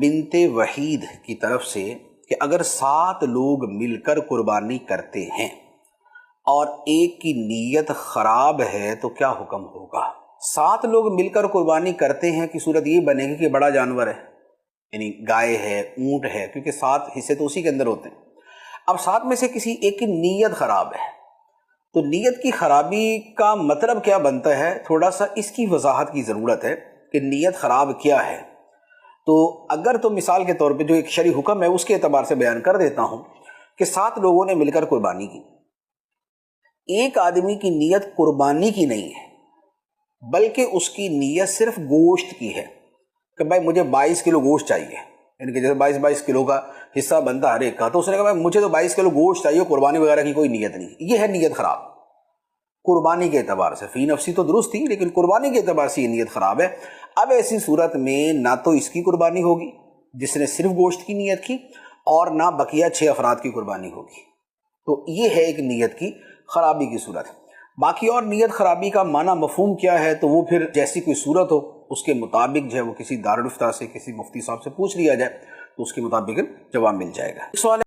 بنت وحید کی طرف سے کہ اگر 7 لوگ مل کر قربانی کرتے ہیں اور ایک کی نیت خراب ہے تو کیا حکم ہوگا؟ 7 لوگ مل کر قربانی کرتے ہیں کی صورت یہ بنے گی کہ بڑا جانور ہے، یعنی گائے ہے، اونٹ ہے، کیونکہ 7 حصے تو اسی کے اندر ہوتے ہیں۔ اب 7 میں سے کسی ایک کی نیت خراب ہے، تو نیت کی خرابی کا مطلب کیا بنتا ہے؟ تھوڑا سا اس کی وضاحت کی ضرورت ہے کہ نیت خراب کیا ہے۔ تو اگر تو مثال کے طور پہ جو ایک شرعی حکم ہے اس کے اعتبار سے بیان کر دیتا ہوں کہ 7 لوگوں نے مل کر قربانی کی، ایک آدمی کی نیت قربانی کی نہیں ہے بلکہ اس کی نیت صرف گوشت کی ہے کہ بھائی مجھے 22 کلو گوشت چاہیے، یعنی کہ جیسے 22 کلو کا حصہ بنتا ہر ایک کا، تو اس نے کہا بھائی مجھے تو 22 کلو گوشت چاہیے، قربانی وغیرہ کی کوئی نیت نہیں۔ یہ ہے نیت خراب قربانی کے اعتبار سے، فی نفسی تو درست تھی لیکن قربانی کے اعتبار سے یہ نیت خراب ہے۔ اب ایسی صورت میں نہ تو اس کی قربانی ہوگی جس نے صرف گوشت کی نیت کی، اور نہ بقیہ 6 افراد کی قربانی ہوگی۔ تو یہ ہے ایک نیت کی خرابی کی صورت۔ باقی اور نیت خرابی کا معنی مفہوم کیا ہے تو وہ پھر جیسی کوئی صورت ہو اس کے مطابق جو ہے وہ کسی دارالفتہ سے، کسی مفتی صاحب سے پوچھ لیا جائے تو اس کے مطابق جواب مل جائے گا۔ سوال